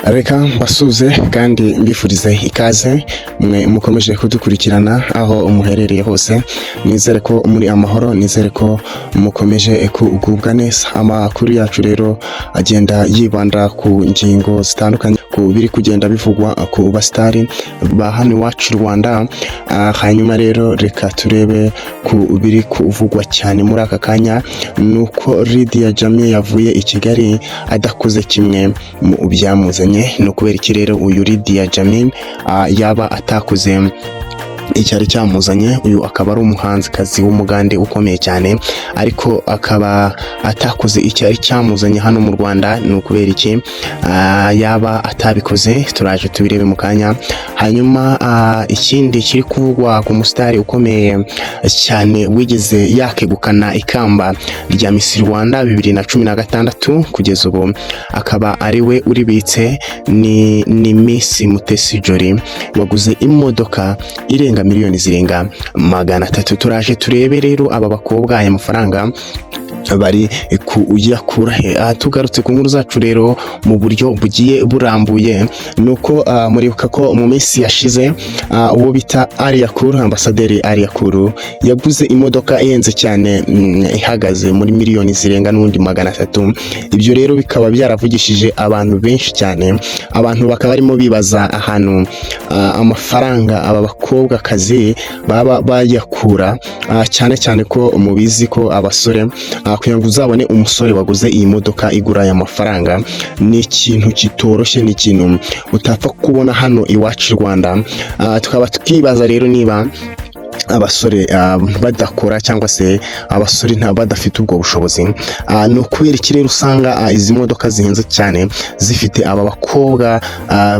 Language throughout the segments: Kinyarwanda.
Reka mbasuze kandi mbifurize ikaze mwe mukomeje kudukurikirana aho umuherereye hose. Nizere ko muri amahoro, nizere ko mukomeje kugubwa neza. Amakuru yacu rero agenda yibanda ku ngingo zitandukanye, ku biri kugenda bivugwa ku basitari ba hano iwacu Rwanda. Hanyuma rero reka turebe ku biri kuvugwa cyane muri aka kanya, nuko Lydia Jammeh yavuye i Kigali adakoze kimwe mu byamuzanye. Ni ukubera iki rero uyu Lydia Jammeh yaba atakoze icyari cyamuzanye? Uyu akaba ari umuhanzikazi w'umugande ukomeye cyane, ariko akaba atakoze icyari cyamuzanye hano mu Rwanda. Ni ukubera iki yaba atabikoze? Turaje tubirebe mu kanya. Hanyuma ikindi kiri kuvugwa ku musitari ukomeye cyane wigeze yakegukana ikamba rya Miss Rwanda 2016 kugeza ubu akaba ari we uribitse, ni Miss Mutesi Jolly waguze imodoka irenga miliyoni zirenga 300. Turaje turebe rero aba bakobwa aya mafaranga bari kuyakura he. Tugarutse ku nkuru zacu rero mu buryo bugiye burambuye, nuko muribuka ko mu minsi yashize uwo bita Alia Cool, ambasaderi Alia Cool yaguze imodoka ihenze cyane ihagaze muri miliyoni zirenga n'undi 300. Ibyo rero bikaba byaravugishije abantu benshi cyane. Abantu bakaba barimo bibaza ahantu amafaranga aba bakobwa kazi baba bayakura, cyane cyane ko mubizi ko abasore kugira ngo uzabone umusore waguze iyi modoka igura aya mafaranga ni ikintu kitoroshye, ni ikintu utapfa kubona hano iwacu Rwanda. Tukaba tukibaza rero niba abasore badakora cyangwa se abasore badafite ubwo bushobozi. Ni ukubera iki rero usanga izi modoka zihenze cyane zifite aba bakobwa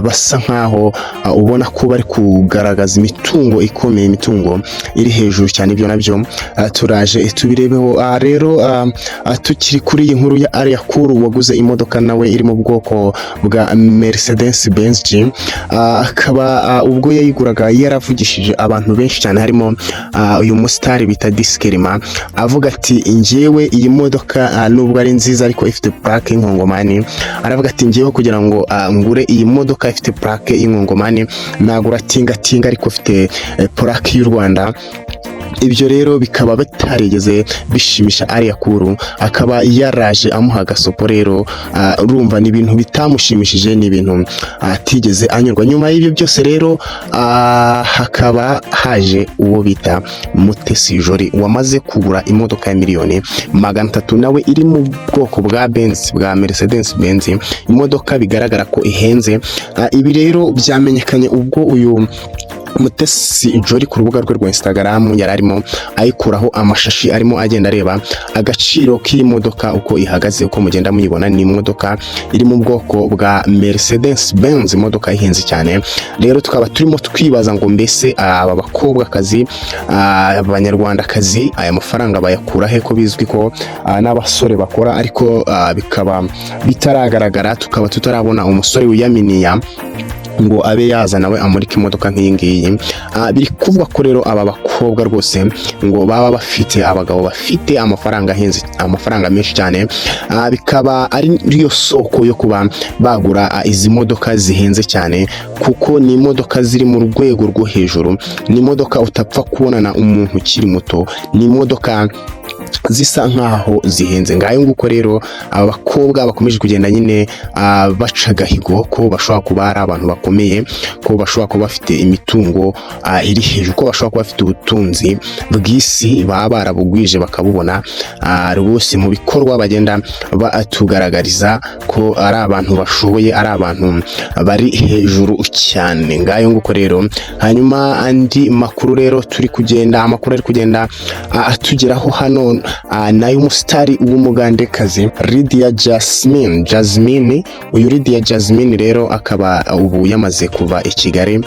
basa nkaho ubona ko bari kugaragaza imitungo ikomeye, imitungo iri hejuru cyane. Ibyo nabyo turaje tubirebeho. Rero tukiri kuri iyi nkuru ya Alia Cool waguze imodoka nawe iri mu bwoko bwa Mercedes Benz G, akaba ubwo yayiguraga yaravugishije abantu benshi cyane, harimo uyu musitari bita Diskerima avuga ati njyewe iyi modoka nubwo ari nziza ariko ifite plaque y'Inkongomani, aravuga ati njyewe kugira ngo ngure iyi modoka ifite plaque y'Inkongomani nagura tinga ariko ifite plaque y'u Rwanda. Ibyo rero bikaba batarigeze bishimisha Alia Cool, akaba yaraje amuha gasopo. Rero urumva ni ibintu bitamushimishije, ni ibintu atigeze anyurwa. Nyuma y'ibyo byose rero hakaba haje uwo bita Mutesi Jolly wamaze kugura imodoka ya miliyoni 300 nawe iri mu bwoko bwa Benz, bwa Mercedes Benz, imodoka bigaragara ko ihenze. Ibi rero byamenyekanye ubwo uyu Mutesi Jolly ku rubuga rwe rwa Instagram yari arimo ayikuraho amashashi, arimo agenda areba agaciro k'imodoka uko ihagaze. Uko mugenda muyibona ni imodoka iri mu bwoko bwa Mercedes Benz, imodoka ihenze cyane. Rero tukaba turimo twibaza ngo mbese aba bakobwa kazi, abanyarwanda kazi, aya mafaranga bayakura he? Ko bizwi ko n'abasore bakora, ariko bikaba bitaragaragara. Tukaba tutarabona umusore wiyaminiya ngo abe yaza nawe amurika imodoka nk'iyi ngiyi. Biri kuvuga ko rero aba bakobwa rwose ngo baba bafite abagabo bafite amafaranga ahenze, amafaranga menshi cyane. Bikaba ari yo soko yo kuba bagura izi modoka zihenze cyane, kuko ni imodoka ziri mu rwego rwo hejuru, ni imodoka utapfa kubonana umuntu ukiri muto, ni imodoka zisa nkaho zihenze. Ngayo nguko rero aba bakobwa bakomeje kugenda nyine baca gahigo ko bashobora kuba ari abantu bakomeye, ko bashobora kuba bafite imitungo iri hejuru, ko bashobora kuba bafite ubutunzi bw'isi baba barabugwije bakabubona. Rwose mu bikorwa bagenda batugaragariza ko ari abantu bashoboye, ari abantu bari hejuru cyane. Ngayo nguko rero. Hanyuma andi makuru rero turi kugenda, amakuru ari kugenda atugeraho hano nayo umusitari w'umugandekazi Lydia Jammeh. Uyu Lydia Jammeh rero akaba ubu yamaze kuva i Kigali.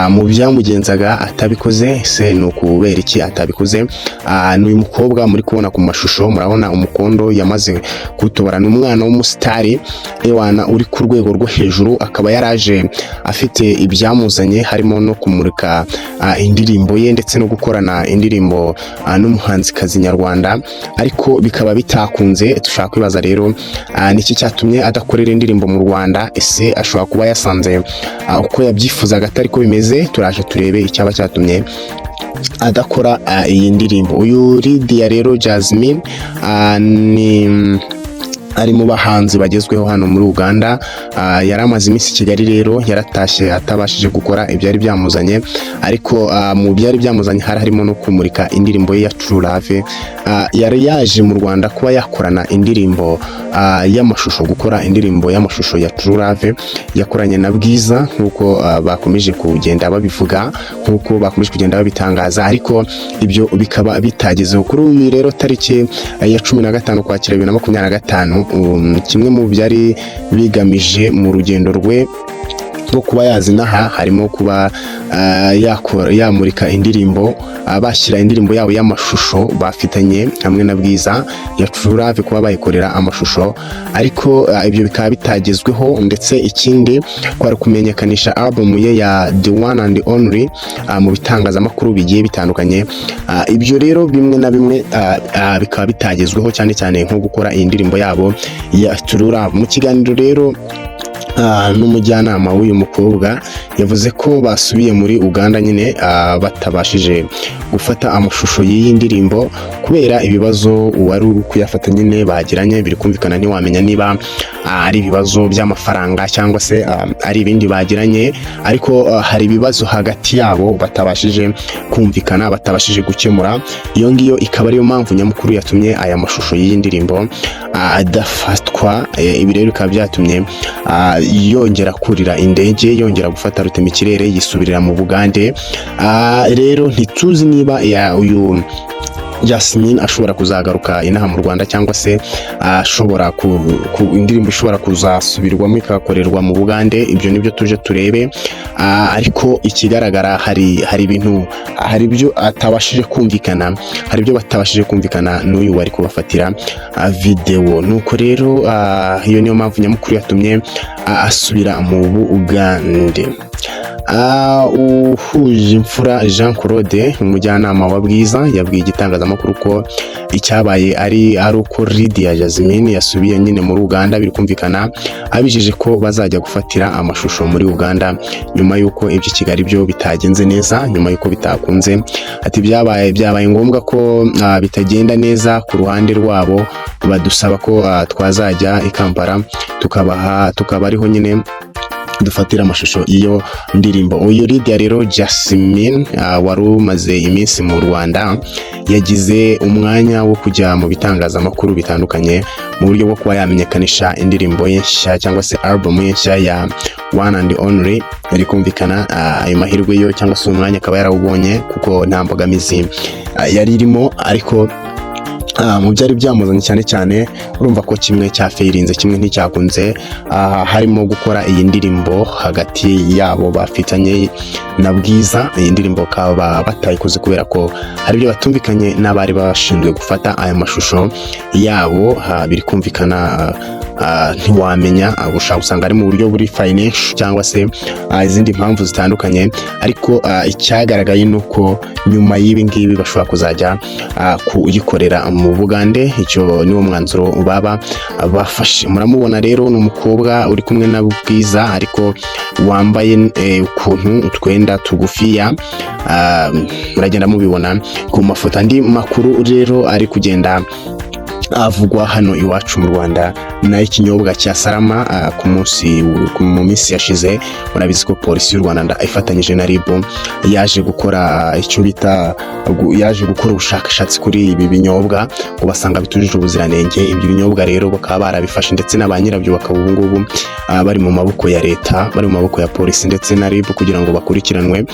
Mu byamugenzaga atabikoze, se ni ukubera iki atabikoze? N'uyu mukobwa muri kubona ku mashusho, murabona umukondo yamaze kutobarana umwana w'umusitari ewana uri ku rwego rwo hejuru. Akaba yaraje afite ibyamuzanye, harimo no kumurika indirimbo ye ndetse no gukorana indirimbo n'umuhanzikazi nyarwanda Rwanda ariko bikaba bitakunze. Tushaka kwibaza rero niki cyatumye adakorera indirimbo mu Rwanda. Ese ashobora kuba yasanze uko yabyifuzaga atari ko bimeze? Turaje turebe icyaba cyatumye adakora iyi ndirimbo. Uyu Lydia rero Jasmine ni ari mu bahanzi bagezweho hano muri Uganda. Yari amaze iminsi Kigali rero yaratashye atabashije gukora ibyari byamuzanye, ariko mu byari byamuzanye harimo no kumurika indirimbo ye ya True Love. Yari yaje mu Rwanda kuba yakorana indirimbo y'amashusho, gukora indirimbo y'amashusho ya True Love yakoranye na Bwiza nk'uko bakomeje kugenda babivuga, nk'uko bakomeje kugenda babitangaza, ariko ibyo bikaba bitagezeho. Kuri uyu rero tariki ya 15 Ukwakira 2025 kimwe mu byari bigamije mu rugendo rwe rwo kuba yazinaha harimo kuba yamurika indirimbo, bashyira indirimbo yabo y'amashusho bafitanye hamwe na Bwiza ya True Love, kuba bayikorera amashusho, ariko ibyo bikaba bitagezweho. Ndetse ikindi kwari kumenyekanisha album ye ya The One and Only mu bitangazamakuru bigiye bitandukanye. Ibyo rero bimwe na bimwe bikaba bitagezweho, cyane cyane nko gukora iyi ndirimbo yabo ya True Love. Mu kiganiro rero n'umujyanama w'uyu mukobwa yavuze ko basubiye muri Uganda nyine batabashije gufata amashusho y'iyi ndirimbo kubera ibibazo uwari uri kuyafata nyine bagiranye. Biri kumvikana ntiwamenya niba ari ibibazo by'amafaranga cyangwa se ari ibindi bagiranye, ariko hari ibibazo hagati yabo batabashije kumvikana, batabashije gukemura. Iyo ngiyo ikaba ariyo mpamvu nyamukuru yatumye aya mashusho y'iyi ndirimbo adafatwa. Ibi rero bikaba byatumye yongera kurira indege, yongera gufata rutemikirere yisubirira mu Bugande. Rero ntituzi niba uyu Jasmine ashobora kuzagaruka inaha mu Rwanda cyangwa se ashobora indirimbo ishobora kuzasubirwamo ikakorerwa mu Bugande. Ibyo nibyo tuje turebe, ariko ikigaragara hari ibintu, hari ibyo atabashije kumvikana, hari ibyo batabashije kumvikana n'uyu wari kubafatira video. Nuko rero iyo niyo mpamvu nyamukuru yatumye asubira mu Bugande. Uhuje imfura Jean Claude umujyanama wa Bwiza yabwiye igitangazamakuru ko icyabaye ari uko Lydia Jasmine yasubiye nyine muri Uganda. Biri kumvikana abijeje ko bazajya gufatira amashusho muri Uganda nyuma yuko ibyo Kigali byo bitagenze neza, nyuma yuko bitakunze. Ati byabaye ngombwa ko bitagenda neza ku ruhande rwabo, badusaba ko twazajya i Kampala tukaba ariho nyine dufatira amashusho iyo ndirimbo. Uyu Lydia rero Jasmine wari umaze iminsi mu Rwanda yagize umwanya wo kujya mu bitangazamakuru bitandukanye mu buryo bwo kuba yamenyekanisha indirimbo ye nshya cyangwa se album ye nshya ya One and Only. Biri kumvikana ayo mahirwe yo cyangwa se umwanya akaba yarawubonye kuko nta mbogamizi yari irimo, ariko mu byari byamuzanye cyane cyane urumva ko kimwe cyafeirinze, kimwe nticyakunze. Harimo gukora iyi ndirimbo hagati yabo bafitanye na Bwiza. Iyi ndirimbo kaba batayikoze kubera ko hari ibyo batumvikanye n'abari bashinzwe gufata aya mashusho yabo. Biri kumvikana ntiwamenya, ushaka usanga ari mu buryo buri financial cyangwa se izindi mpamvu zitandukanye, ariko icyagaragaye nuko nyuma y'ibi ngibi bashobora kuzajya kuyikorera mu Bugande. Icyo niwo mwanzuro baba bafashe. Muramubona rero ni umukobwa uri kumwe na Bwiza ariko wambaye ukuntu utwenda tugufiya, muragenda mubibona ku mafoto. Andi makuru rero ari kugenda avugwa hano iwacu mu Rwanda na ikinyobwa cya Salama mu minsi yashize. Murabizi ko polisi y'u Rwanda ifatanyije na RIB yaje gukora icyo bita ubushakashatsi kuri ibi binyobwa ngo basanga bitujuje ubuziranenge. Ibyo binyobwa rero bakaba barabifashe ndetse na ba nyirabyo bakaba ubu ngubu bari mu maboko ya leta, bari mu maboko ya polisi ndetse na RIB kugira ngo bakurikiranwe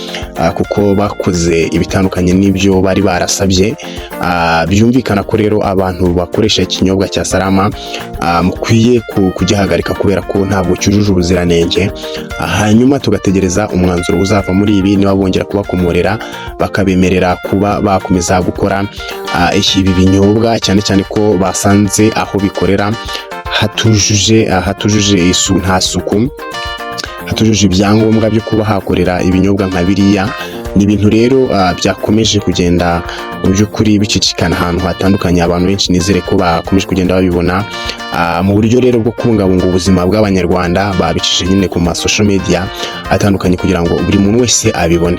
kuko bakoze ibitandukanye n'ibyo bari barasabye. Byumvikana ko rero abantu bakoresha ikinyobwa cya Salama mukwiye kugihagarika kubera ko ntabwo cyujuje ubuziranenge. Hanyuma tugategereza umwanzuro uzava muri ibi, niba bongera kubakomorera bakabemerera kuba bakomeza gukora ibi binyobwa, cyane cyane ko basanze aho bikorera hatujuje nta suku, hatujuje ibyangombwa byo kuba hakorera ibinyobwa nka biriya. ni ibintu rero byakomeje kugenda mu by'ukuri bicicikana ahantu hatandukanye. Abantu benshi nizere ko bakomeje kugenda babibona mu buryo rero bwo kubungabunga ubuzima bw'abanyarwanda, babicishije nyine ku ma social media atandukanye kugira ngo buri muntu wese abibone.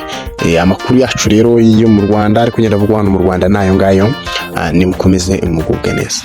Amakuru yacu rero yo mu Rwanda ari kugenda avugwa hano mu Rwanda nayo ngayo, nimukomeze mugubwe neza.